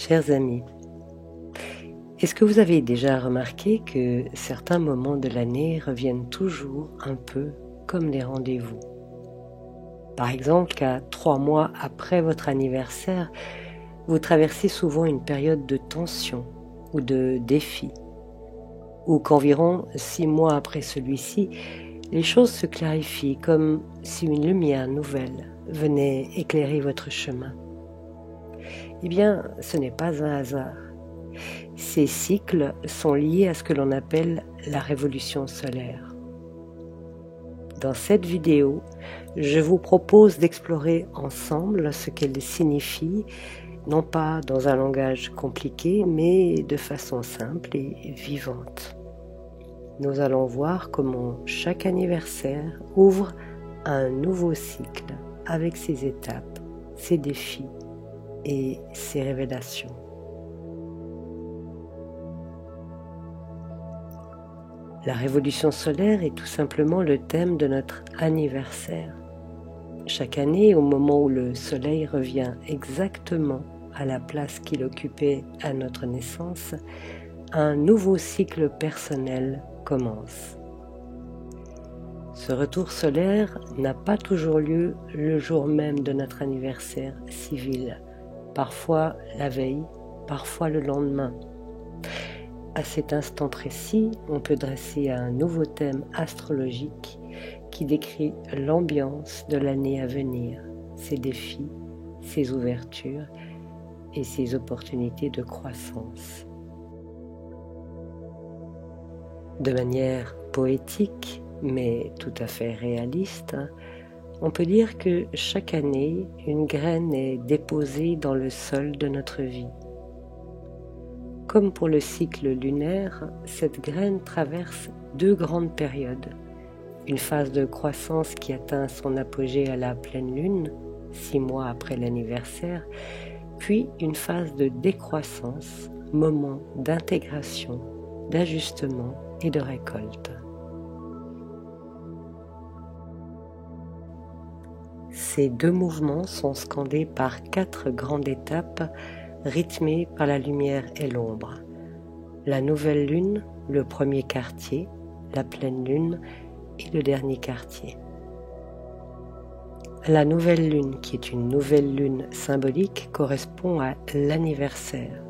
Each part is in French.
Chers amis, est-ce que vous avez déjà remarqué que certains moments de l'année reviennent toujours un peu comme des rendez-vous? Par exemple, qu'à 3 mois après votre anniversaire, vous traversez souvent une période de tension ou de défi, ou qu'environ 6 mois après celui-ci, les choses se clarifient comme si une lumière nouvelle venait éclairer votre chemin. Eh bien, ce n'est pas un hasard. Ces cycles sont liés à ce que l'on appelle la révolution solaire. Dans cette vidéo, je vous propose d'explorer ensemble ce qu'elle signifie, non pas dans un langage compliqué, mais de façon simple et vivante. Nous allons voir comment chaque anniversaire ouvre un nouveau cycle avec ses étapes, ses défis et ses révélations. La révolution solaire est tout simplement le thème de notre anniversaire. Chaque année, au moment où le soleil revient exactement à la place qu'il occupait à notre naissance, un nouveau cycle personnel commence. Ce retour solaire n'a pas toujours lieu le jour même de notre anniversaire civil, parfois la veille, parfois le lendemain. À cet instant précis, on peut dresser un nouveau thème astrologique qui décrit l'ambiance de l'année à venir, ses défis, ses ouvertures et ses opportunités de croissance. De manière poétique, mais tout à fait réaliste, on peut dire que chaque année, une graine est déposée dans le sol de notre vie. Comme pour le cycle lunaire, cette graine traverse 2 grandes périodes. Une phase de croissance qui atteint son apogée à la pleine lune, 6 mois après l'anniversaire, puis une phase de décroissance, moment d'intégration, d'ajustement et de récolte. Ces 2 mouvements sont scandés par 4 grandes étapes rythmées par la lumière et l'ombre. La nouvelle lune, le premier quartier, la pleine lune et le dernier quartier. La nouvelle lune, qui est une nouvelle lune symbolique, correspond à l'anniversaire.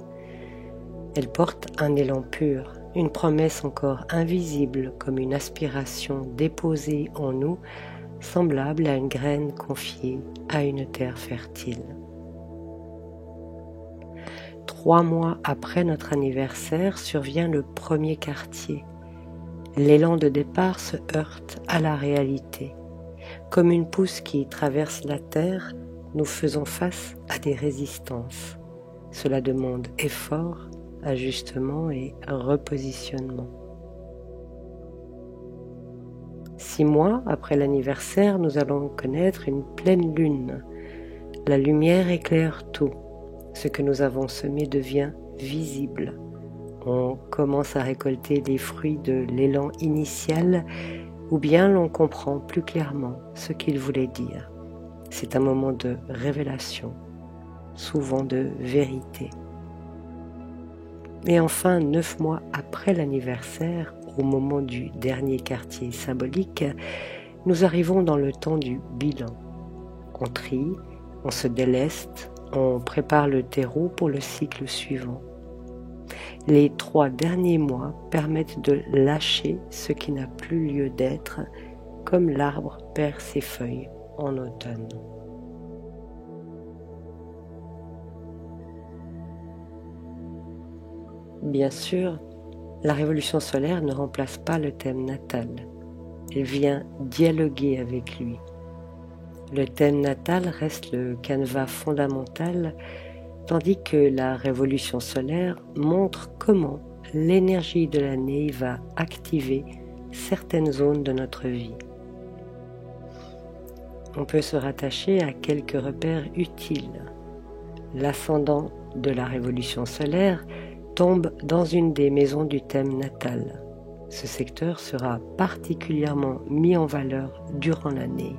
Elle porte un élan pur, une promesse encore invisible comme une aspiration déposée en nous, semblable à une graine confiée à une terre fertile. 3 mois après notre anniversaire survient le premier quartier. L'élan de départ se heurte à la réalité. Comme une pousse qui traverse la terre, nous faisons face à des résistances. Cela demande effort, ajustement et repositionnement. 6 mois après l'anniversaire, nous allons connaître une pleine lune. La lumière éclaire tout. Ce que nous avons semé devient visible. On commence à récolter les fruits de l'élan initial, ou bien l'on comprend plus clairement ce qu'il voulait dire. C'est un moment de révélation, souvent de vérité. Et enfin, 9 mois après l'anniversaire, au moment du dernier quartier symbolique, nous arrivons dans le temps du bilan. On trie, on se déleste, on prépare le terreau pour le cycle suivant. Les 3 derniers mois permettent de lâcher ce qui n'a plus lieu d'être, comme l'arbre perd ses feuilles en automne. Bien sûr, la révolution solaire ne remplace pas le thème natal. Elle vient dialoguer avec lui. Le thème natal reste le canevas fondamental, tandis que la révolution solaire montre comment l'énergie de l'année va activer certaines zones de notre vie. On peut se rattacher à quelques repères utiles. L'ascendant de la révolution solaire tombe dans une des maisons du thème natal. Ce secteur sera particulièrement mis en valeur durant l'année.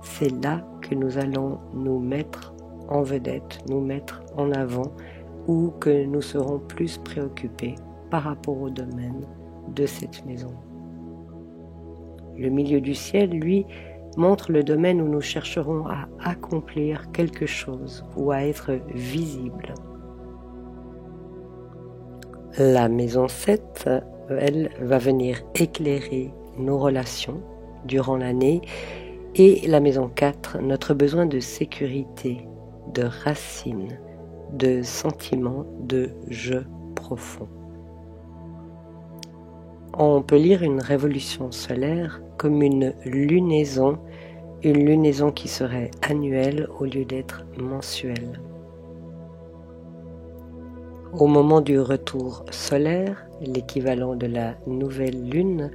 C'est là que nous allons nous mettre en vedette, nous mettre en avant ou que nous serons plus préoccupés par rapport au domaine de cette maison. Le milieu du ciel, lui, montre le domaine où nous chercherons à accomplir quelque chose ou à être visible. La maison 7, elle, va venir éclairer nos relations durant l'année, et la maison 4, notre besoin de sécurité, de racines, de sentiments de je profond. On peut lire une révolution solaire comme une lunaison qui serait annuelle au lieu d'être mensuelle. Au moment du retour solaire, l'équivalent de la nouvelle lune,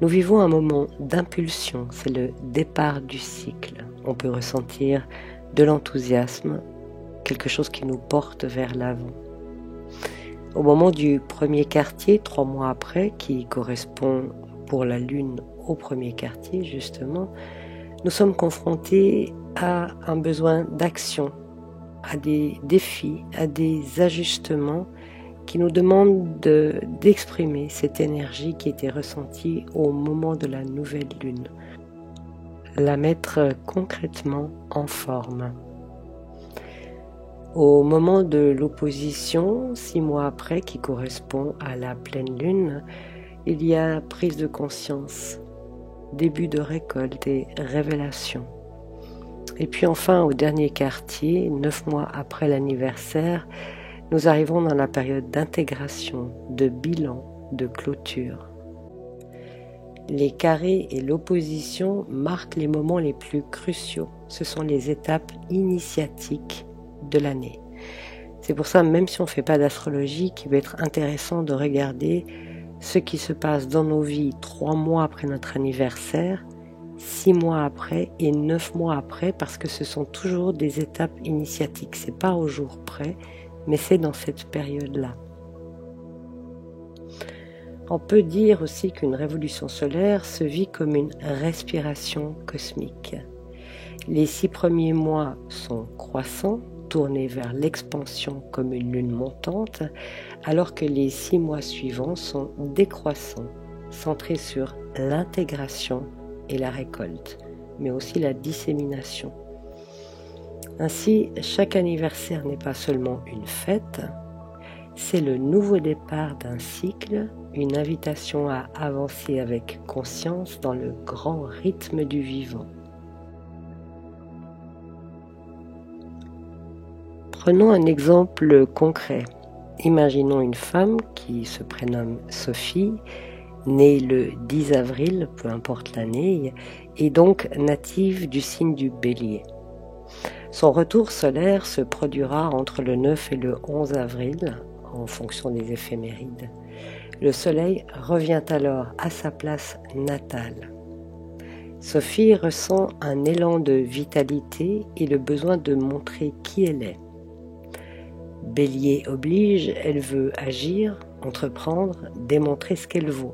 nous vivons un moment d'impulsion, c'est le départ du cycle. On peut ressentir de l'enthousiasme, quelque chose qui nous porte vers l'avant. Au moment du premier quartier, 3 mois après, qui correspond pour la lune au premier quartier justement, nous sommes confrontés à un besoin d'action, à des défis, à des ajustements qui nous demandent d'exprimer cette énergie qui était ressentie au moment de la nouvelle lune, la mettre concrètement en forme. Au moment de l'opposition, 6 mois après, qui correspond à la pleine lune, il y a prise de conscience, début de récolte et révélation. Et puis enfin, au dernier quartier, 9 mois après l'anniversaire, nous arrivons dans la période d'intégration, de bilan, de clôture. Les carrés et l'opposition marquent les moments les plus cruciaux. Ce sont les étapes initiatiques de l'année. C'est pour ça, même si on ne fait pas d'astrologie, qu'il va être intéressant de regarder ce qui se passe dans nos vies 3 mois après notre anniversaire, 6 mois après et 9 mois après, parce que ce sont toujours des étapes initiatiques. Ce n'est pas au jour près, mais c'est dans cette période-là. On peut dire aussi qu'une révolution solaire se vit comme une respiration cosmique. Les 6 premiers mois sont croissants, tournés vers l'expansion comme une lune montante, alors que les 6 mois suivants sont décroissants, centrés sur l'intégration et la récolte, mais aussi la dissémination. Ainsi, chaque anniversaire n'est pas seulement une fête, c'est le nouveau départ d'un cycle, une invitation à avancer avec conscience dans le grand rythme du vivant. Prenons un exemple concret. Imaginons une femme qui se prénomme Sophie, née le 10 avril, peu importe l'année, et donc native du signe du Bélier. Son retour solaire se produira entre le 9 et le 11 avril, en fonction des éphémérides. Le soleil revient alors à sa place natale. Sophie ressent un élan de vitalité et le besoin de montrer qui elle est. Bélier oblige, elle veut agir, entreprendre, démontrer ce qu'elle vaut.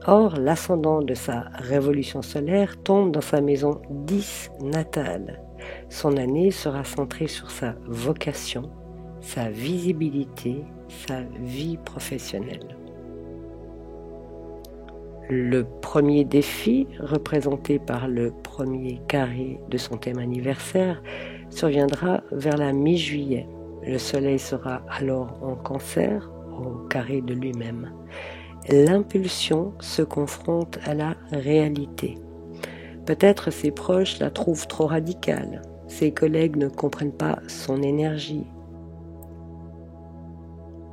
Or, l'ascendant de sa révolution solaire tombe dans sa maison 10 natale. Son année sera centrée sur sa vocation, sa visibilité, sa vie professionnelle. Le premier défi, représenté par le premier carré de son thème anniversaire, surviendra vers la mi-juillet. Le soleil sera alors en Cancer, au carré de lui-même. L'impulsion se confronte à la réalité. Peut-être ses proches la trouvent trop radicale, ses collègues ne comprennent pas son énergie.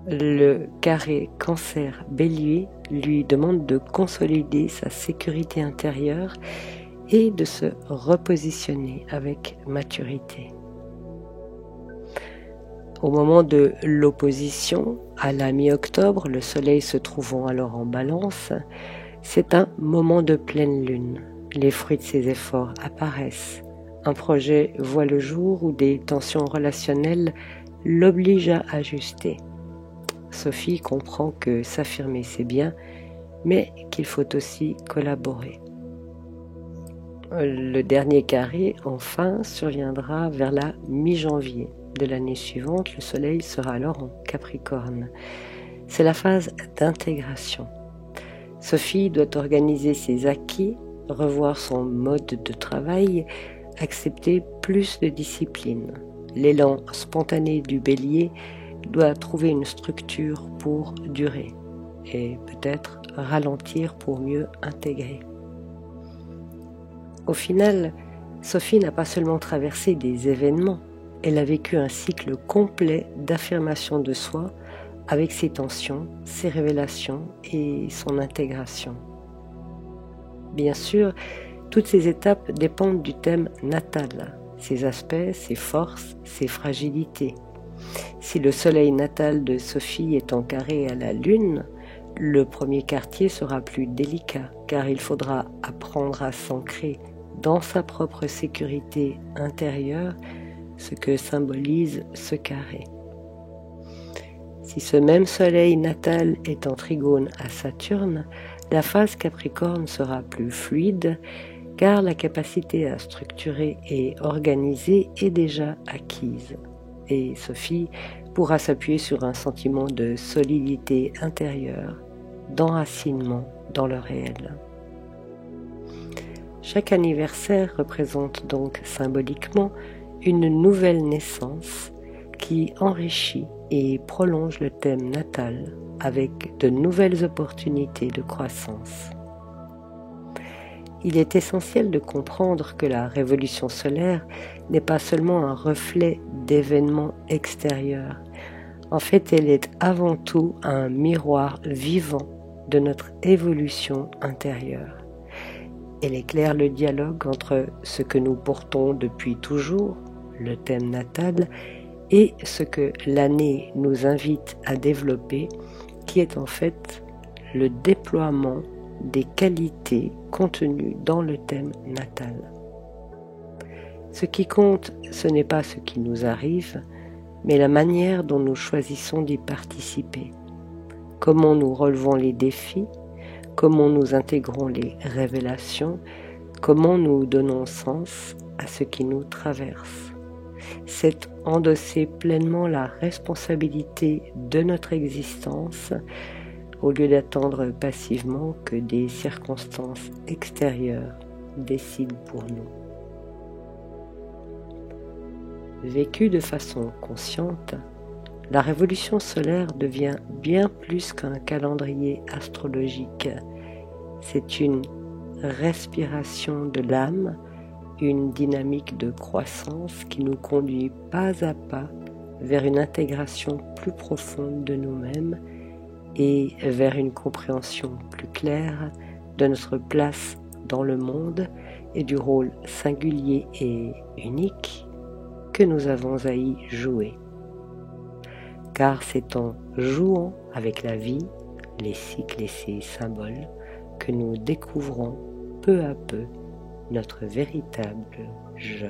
Le carré Cancer-Bélier lui demande de consolider sa sécurité intérieure et de se repositionner avec maturité. Au moment de l'opposition, à la mi-octobre, le soleil se trouvant alors en balance, c'est un moment de pleine lune. Les fruits de ses efforts apparaissent. Un projet voit le jour où des tensions relationnelles l'obligent à ajuster. Sophie comprend que s'affirmer c'est bien, mais qu'il faut aussi collaborer. Le dernier carré, enfin, surviendra vers la mi-janvier. de l'année suivante, le Soleil sera alors en Capricorne. C'est la phase d'intégration. Sophie doit organiser ses acquis, revoir son mode de travail, accepter plus de discipline. L'élan spontané du Bélier doit trouver une structure pour durer et peut-être ralentir pour mieux intégrer. Au final, Sophie n'a pas seulement traversé des événements, elle a vécu un cycle complet d'affirmation de soi avec ses tensions, ses révélations et son intégration. Bien sûr, toutes ces étapes dépendent du thème natal, ses aspects, ses forces, ses fragilités. Si le soleil natal de Sophie est en carré à la lune, le premier quartier sera plus délicat car il faudra apprendre à s'ancrer dans sa propre sécurité intérieure, ce que symbolise ce carré. Si ce même soleil natal est en trigone à Saturne, la phase Capricorne sera plus fluide car la capacité à structurer et organiser est déjà acquise. Et Sophie pourra s'appuyer sur un sentiment de solidité intérieure, d'enracinement dans le réel. Chaque anniversaire représente donc symboliquement une nouvelle naissance qui enrichit et prolonge le thème natal avec de nouvelles opportunités de croissance. Il est essentiel de comprendre que la révolution solaire n'est pas seulement un reflet d'événements extérieurs. En fait, elle est avant tout un miroir vivant de notre évolution intérieure. Elle éclaire le dialogue entre ce que nous portons depuis toujours, le thème natal, et ce que l'année nous invite à développer, qui est en fait le déploiement des qualités contenues dans le thème natal. Ce qui compte, ce n'est pas ce qui nous arrive, mais la manière dont nous choisissons d'y participer, comment nous relevons les défis, comment nous intégrons les révélations, comment nous donnons sens à ce qui nous traverse. C'est endosser pleinement la responsabilité de notre existence au lieu d'attendre passivement que des circonstances extérieures décident pour nous. Vécue de façon consciente, la révolution solaire devient bien plus qu'un calendrier astrologique. C'est une respiration de l'âme, une dynamique de croissance qui nous conduit pas à pas vers une intégration plus profonde de nous-mêmes et vers une compréhension plus claire de notre place dans le monde et du rôle singulier et unique que nous avons à y jouer. Car c'est en jouant avec la vie, les cycles et ses symboles que nous découvrons peu à peu notre véritable je.